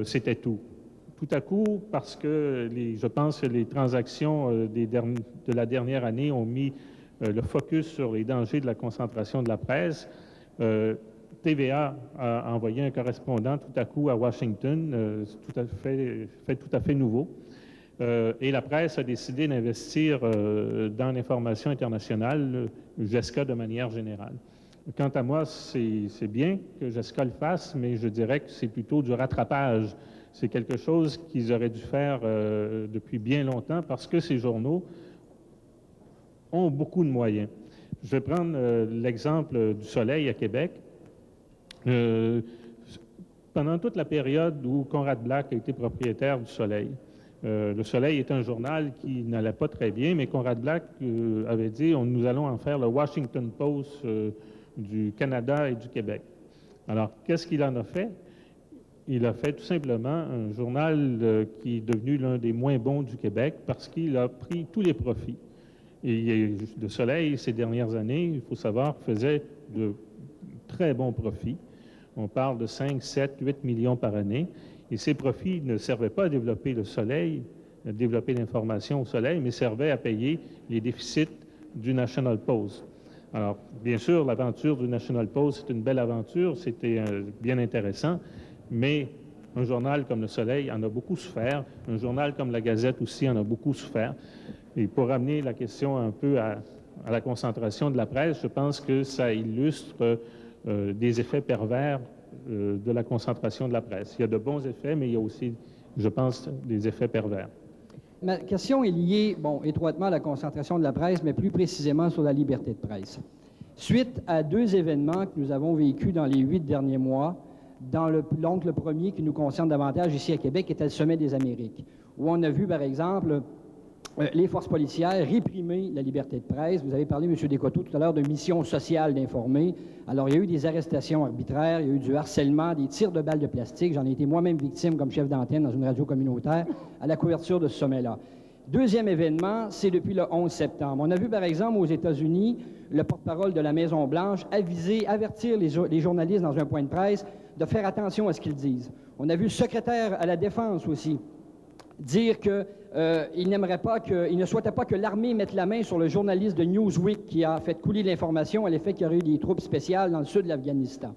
C'était tout. Tout à coup, parce que je pense que les transactions de la dernière année ont mis le focus sur les dangers de la concentration de la presse, TVA a envoyé un correspondant tout à coup à Washington, tout à fait nouveau. Et la presse a décidé d'investir dans l'information internationale, JESCA de manière générale. Quant à moi, c'est bien que JESCA le fasse, mais je dirais que c'est plutôt du rattrapage. C'est quelque chose qu'ils auraient dû faire depuis bien longtemps parce que ces journaux ont beaucoup de moyens. Je vais prendre l'exemple du Soleil à Québec. Pendant toute la période où Conrad Black a été propriétaire du Soleil, le Soleil est un journal qui n'allait pas très bien, mais Conrad Black avait dit nous allons en faire le Washington Post du Canada et du Québec. Alors, qu'est-ce qu'il en a fait? Il a fait tout simplement un journal qui est devenu l'un des moins bons du Québec parce qu'il a pris tous les profits. Et le Soleil, ces dernières années, il faut savoir, faisait de très bons profits. On parle de 5, 7, 8 millions par année. Et ces profits ne servaient pas à développer le Soleil, à développer l'information au Soleil, mais servaient à payer les déficits du National Post. Alors, bien sûr, l'aventure du National Post, c'est une belle aventure, c'était bien intéressant, mais un journal comme le Soleil en a beaucoup souffert, un journal comme la Gazette aussi en a beaucoup souffert. Et pour ramener la question un peu à la concentration de la presse, je pense que ça illustre des effets pervers de la concentration de la presse. Il y a de bons effets, mais il y a aussi, je pense, des effets pervers. Ma question est liée, étroitement à la concentration de la presse, mais plus précisément sur la liberté de presse. Suite à 2 événements que nous avons vécus dans les 8 derniers mois, donc le premier qui nous concerne davantage ici à Québec était le Sommet des Amériques, où on a vu, par exemple, les forces policières réprimer la liberté de presse. Vous avez parlé, M. Descoteaux, tout à l'heure de mission sociale d'informer. Alors, il y a eu des arrestations arbitraires, il y a eu du harcèlement, des tirs de balles de plastique. J'en ai été moi-même victime comme chef d'antenne dans une radio communautaire à la couverture de ce sommet-là. Deuxième événement, c'est depuis le 11 septembre. On a vu, par exemple, aux États-Unis, le porte-parole de la Maison-Blanche avertir les journalistes dans un point de presse de faire attention à ce qu'ils disent. On a vu le secrétaire à la Défense aussi dire qu'il ne souhaitait pas que l'armée mette la main sur le journaliste de Newsweek qui a fait couler l'information à l'effet qu'il y aurait eu des troupes spéciales dans le sud de l'Afghanistan.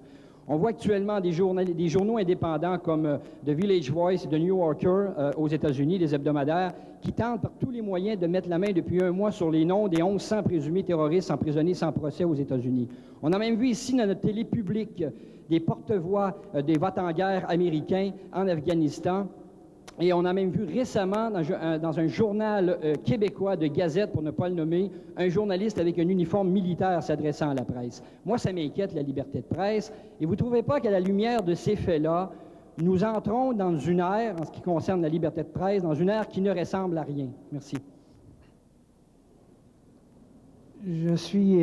On voit actuellement des journaux indépendants comme The Village Voice et The New Yorker aux États-Unis, des hebdomadaires, qui tentent par tous les moyens de mettre la main depuis un mois sur les noms des 1100 présumés terroristes emprisonnés sans procès aux États-Unis. On a même vu ici dans notre télé publique des porte-voix des va-t-en-guerre américains en Afghanistan. Et on a même vu récemment, dans un journal québécois de Gazette, pour ne pas le nommer, un journaliste avec un uniforme militaire s'adressant à la presse. Moi, ça m'inquiète, la liberté de presse. Et vous ne trouvez pas qu'à la lumière de ces faits-là, nous entrons dans une ère, en ce qui concerne la liberté de presse, dans une ère qui ne ressemble à rien? Merci. Je suis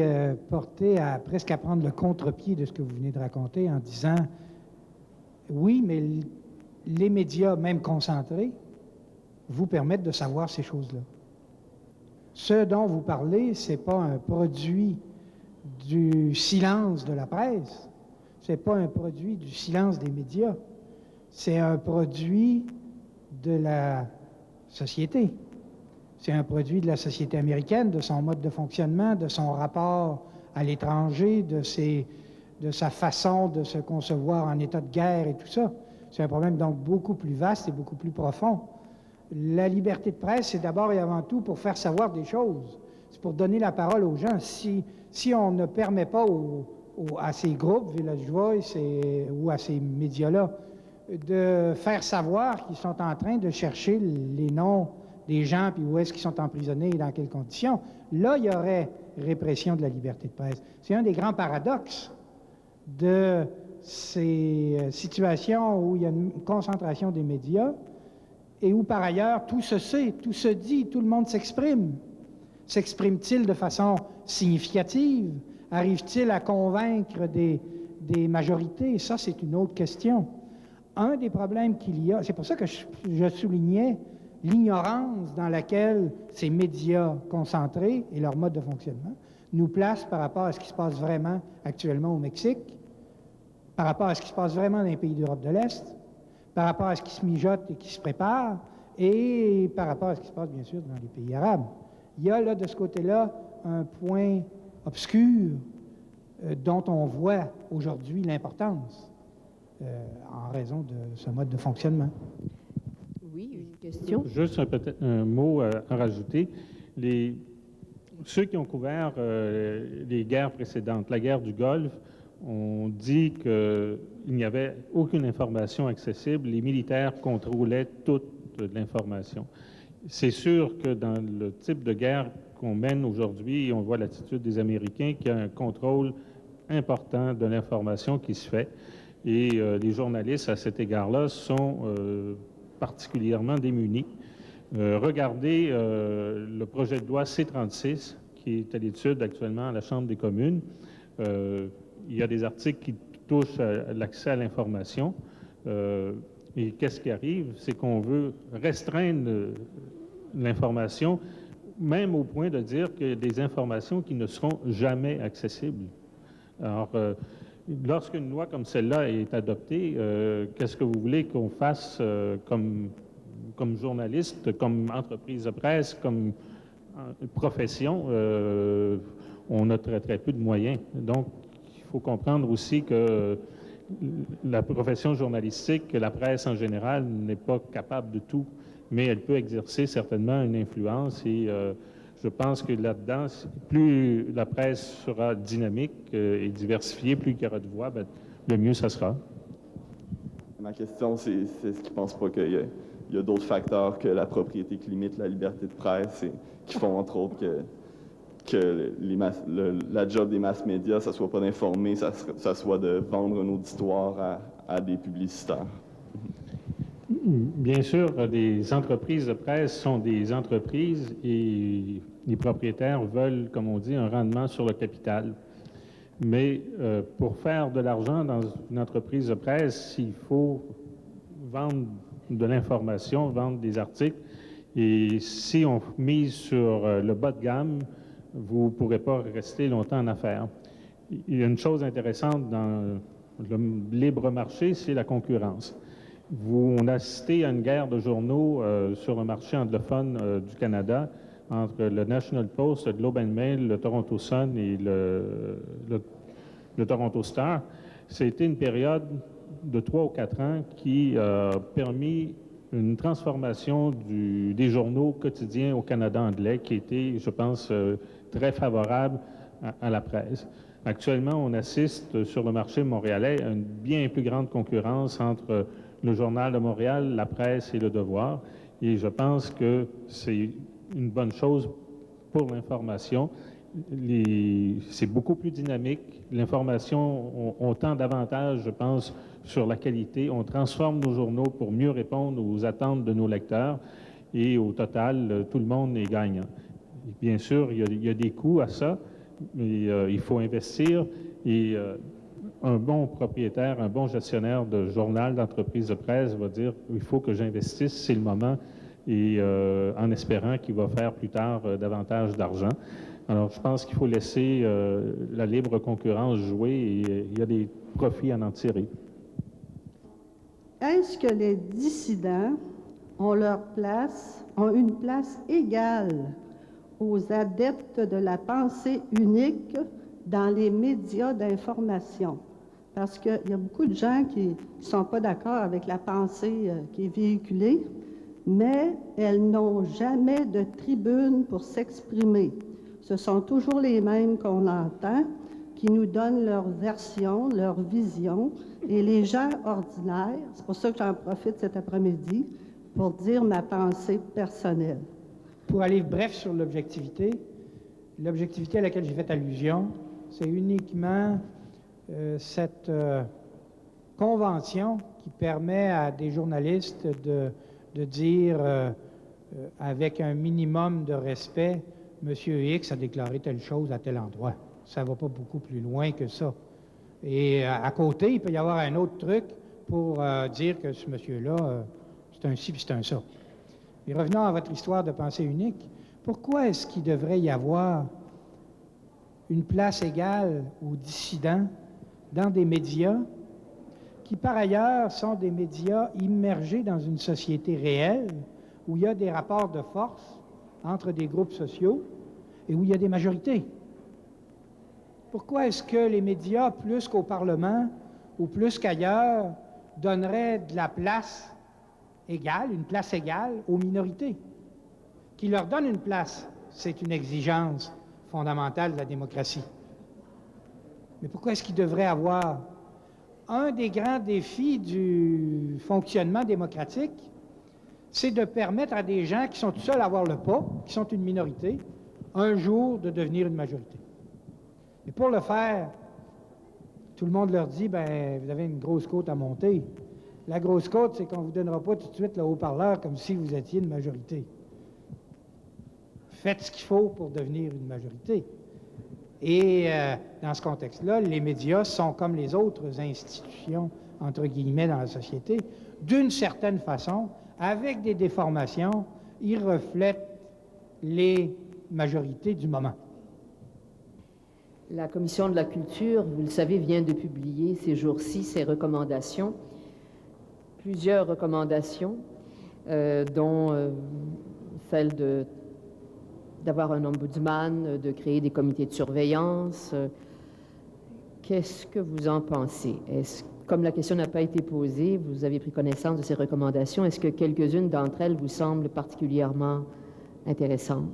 porté à presque à prendre le contre-pied de ce que vous venez de raconter en disant, oui, mais les médias, même concentrés, vous permettent de savoir ces choses-là. Ce dont vous parlez, ce n'est pas un produit du silence de la presse, ce n'est pas un produit du silence des médias, c'est un produit de la société. C'est un produit de la société américaine, de son mode de fonctionnement, de son rapport à l'étranger, de sa façon de se concevoir en état de guerre et tout ça. C'est un problème donc beaucoup plus vaste et beaucoup plus profond. La liberté de presse, c'est d'abord et avant tout pour faire savoir des choses. C'est pour donner la parole aux gens. Si on ne permet pas à ces groupes, Village Voice ou à ces médias-là, de faire savoir qu'ils sont en train de chercher les noms des gens, puis où est-ce qu'ils sont emprisonnés et dans quelles conditions, là, il y aurait répression de la liberté de presse. C'est un des grands paradoxes de ces situations où il y a une concentration des médias et où, par ailleurs, tout se sait, tout se dit, tout le monde s'exprime. S'exprime-t-il de façon significative? Arrive-t-il à convaincre des majorités? Ça, c'est une autre question. Un des problèmes qu'il y a, c'est pour ça que je soulignais l'ignorance dans laquelle ces médias concentrés et leur mode de fonctionnement nous placent par rapport à ce qui se passe vraiment actuellement au Mexique, par rapport à ce qui se passe vraiment dans les pays d'Europe de l'Est, par rapport à ce qui se mijote et qui se prépare, et par rapport à ce qui se passe, bien sûr, dans les pays arabes. Il y a là, de ce côté-là, un point obscur dont on voit aujourd'hui l'importance en raison de ce mode de fonctionnement. Oui, une question. Juste peut-être un mot à rajouter. Ceux qui ont couvert les guerres précédentes, la guerre du Golfe, on dit qu'il n'y avait aucune information accessible. Les militaires contrôlaient toute l'information. C'est sûr que dans le type de guerre qu'on mène aujourd'hui, on voit l'attitude des Américains qu'il y a un contrôle important de l'information qui se fait. Et les journalistes, à cet égard-là, sont particulièrement démunis. Regardez le projet de loi C-36, qui est à l'étude actuellement à la Chambre des communes. Il y a des articles qui touchent à l'accès à l'information. Et qu'est-ce qui arrive? C'est qu'on veut restreindre l'information, même au point de dire qu'il y a des informations qui ne seront jamais accessibles. Alors, lorsqu'une loi comme celle-là est adoptée, qu'est-ce que vous voulez qu'on fasse comme journaliste, comme entreprise de presse, comme profession? On a très, très peu de moyens. Donc, il faut comprendre aussi que la profession journalistique, que la presse en général, n'est pas capable de tout, mais elle peut exercer certainement une influence et je pense que là-dedans, plus la presse sera dynamique et diversifiée, plus il y aura de voix, le mieux ça sera. Ma question, c'est est-ce qu'ils ne pensent pas qu'il y a d'autres facteurs que la propriété qui limitent la liberté de presse et qui font entre autres que la job des mass médias, ça ne soit pas d'informer, ça soit de vendre un auditoire à des publicitaires? Bien sûr, les entreprises de presse sont des entreprises et les propriétaires veulent, comme on dit, un rendement sur le capital. Mais pour faire de l'argent dans une entreprise de presse, il faut vendre de l'information, vendre des articles Et si on mise sur le bas de gamme, vous ne pourrez pas rester longtemps en affaires. Il y a une chose intéressante dans le libre marché, c'est la concurrence. On a assisté à une guerre de journaux sur le marché anglophone du Canada entre le National Post, le Globe and Mail, le Toronto Sun et le Toronto Star. C'était une période de 3 ou 4 ans qui a permis une transformation des journaux quotidiens au Canada anglais qui était, je pense, très favorable à la presse. Actuellement, on assiste sur le marché montréalais à une bien plus grande concurrence entre le Journal de Montréal, la presse et le Devoir. Et je pense que c'est une bonne chose pour l'information. C'est beaucoup plus dynamique. L'information, on tend davantage, je pense, sur la qualité. On transforme nos journaux pour mieux répondre aux attentes de nos lecteurs. Et au total, tout le monde est gagnant. Et bien sûr, il y a des coûts à ça, mais il faut investir. Et un bon propriétaire, un bon gestionnaire de journal, d'entreprise de presse va dire il faut que j'investisse, c'est le moment, et en espérant qu'il va faire plus tard davantage d'argent. Alors, je pense qu'il faut laisser la libre concurrence jouer et il y a des profits à en tirer. Est-ce que les dissidents ont une place égale aux adeptes de la pensée unique dans les médias d'information? Parce qu'il y a beaucoup de gens qui ne sont pas d'accord avec la pensée qui est véhiculée, mais elles n'ont jamais de tribune pour s'exprimer. Ce sont toujours les mêmes qu'on entend, qui nous donnent leur version, leur vision, et les gens ordinaires, c'est pour ça que j'en profite cet après-midi, pour dire ma pensée personnelle. Pour aller bref sur l'objectivité à laquelle j'ai fait allusion, c'est uniquement cette convention qui permet à des journalistes de dire avec un minimum de respect, Monsieur X a déclaré telle chose à tel endroit. Ça ne va pas beaucoup plus loin que ça. Et à côté, il peut y avoir un autre truc pour dire que ce monsieur-là, c'est un ci puis c'est un ça. Et revenons à votre histoire de pensée unique. Pourquoi est-ce qu'il devrait y avoir une place égale aux dissidents dans des médias qui, par ailleurs, sont des médias immergés dans une société réelle où il y a des rapports de force entre des groupes sociaux et où il y a des majorités? Pourquoi est-ce que les médias, plus qu'au Parlement ou plus qu'ailleurs, donneraient de la place égale, une place égale aux minorités? Qui leur donne une place, c'est une exigence fondamentale de la démocratie. Mais pourquoi est-ce qu'il devrait avoir un des grands défis du fonctionnement démocratique, c'est de permettre à des gens qui sont tout seuls à avoir le pas, qui sont une minorité, un jour de devenir une majorité. Et pour le faire, tout le monde leur dit, ben, vous avez une grosse côte à monter. La grosse côte, c'est qu'on ne vous donnera pas tout de suite le haut-parleur comme si vous étiez une majorité. Faites ce qu'il faut pour devenir une majorité. Et dans ce contexte-là, les médias sont comme les autres institutions, entre guillemets, dans la société. D'une certaine façon, avec des déformations, ils reflètent les majorités du moment. La Commission de la culture, vous le savez, vient de publier ces jours-ci ses recommandations. Plusieurs recommandations, dont celle d'avoir un ombudsman, de créer des comités de surveillance. Qu'est-ce que vous en pensez? Comme la question n'a pas été posée, vous avez pris connaissance de ces recommandations. Est-ce que quelques-unes d'entre elles vous semblent particulièrement intéressantes?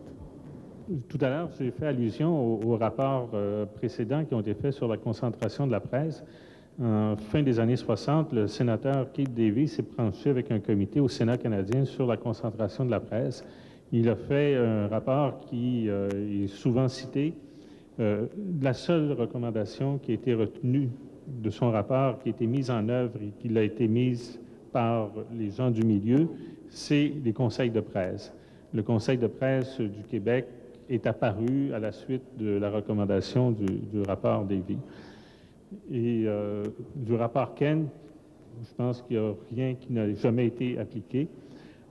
Tout à l'heure, j'ai fait allusion aux rapports précédents qui ont été faits sur la concentration de la presse. En fin des années 60, le sénateur Keith Davies s'est penché avec un comité au Sénat canadien sur la concentration de la presse. Il a fait un rapport qui est souvent cité. La seule recommandation qui a été retenue de son rapport, qui a été mise en œuvre et qui a été mise par les gens du milieu, c'est les conseils de presse. Le Conseil de presse du Québec est apparu à la suite de la recommandation du rapport Davies. Et du rapport Kent, je pense qu'il n'y a rien qui n'a jamais été appliqué.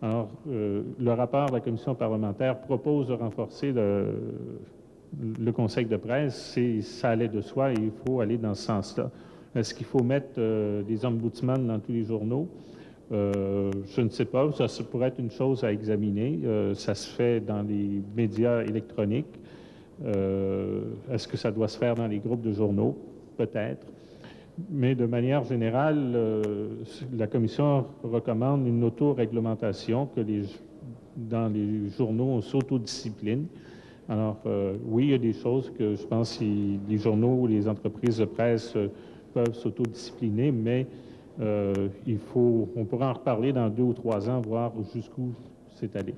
Alors, le rapport de la commission parlementaire propose de renforcer le conseil de presse. Ça allait de soi et il faut aller dans ce sens-là. Est-ce qu'il faut mettre des ombudsman dans tous les journaux? Je ne sais pas. Ça pourrait être une chose à examiner. Ça se fait dans les médias électroniques. Est-ce que ça doit se faire dans les groupes de journaux? Peut-être. Mais de manière générale, la Commission recommande une autoréglementation, que dans les journaux, on s'autodiscipline. Alors, oui, il y a des choses que je pense que les journaux ou les entreprises de presse peuvent s'autodiscipliner, mais on pourra en reparler dans 2 ou 3 ans, voir jusqu'où c'est allé.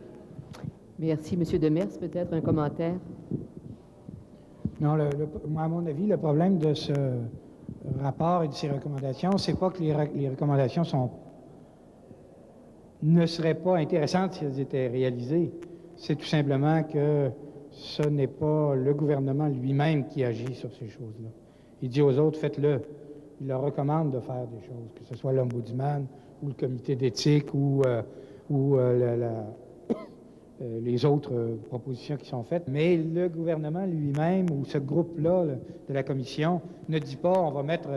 Merci. Monsieur Demers, peut-être un commentaire? Non, moi, à mon avis, le problème de ce rapport et de ces recommandations, c'est pas que les recommandations ne seraient pas intéressantes si elles étaient réalisées. C'est tout simplement que ce n'est pas le gouvernement lui-même qui agit sur ces choses-là. Il dit aux autres, faites-le. Il leur recommande de faire des choses, que ce soit l'ombudsman ou le comité d'éthique ou les autres propositions qui sont faites. Mais le gouvernement lui-même ou ce groupe-là de la commission ne dit pas on va mettre,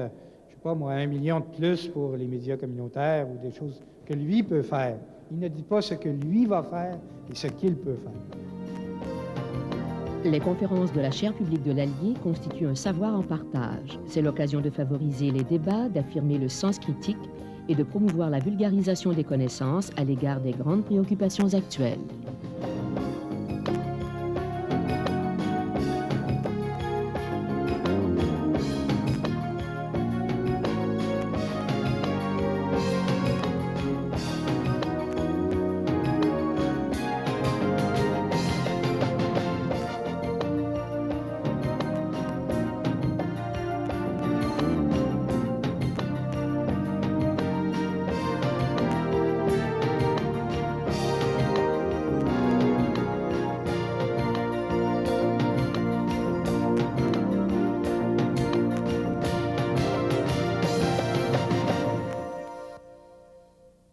je sais pas moi, 1 million de plus pour les médias communautaires ou des choses que lui peut faire. Il ne dit pas ce que lui va faire et ce qu'il peut faire. Les conférences de la chaire publique de l'Allier constituent un savoir en partage. C'est l'occasion de favoriser les débats, d'affirmer le sens critique et de promouvoir la vulgarisation des connaissances à l'égard des grandes préoccupations actuelles.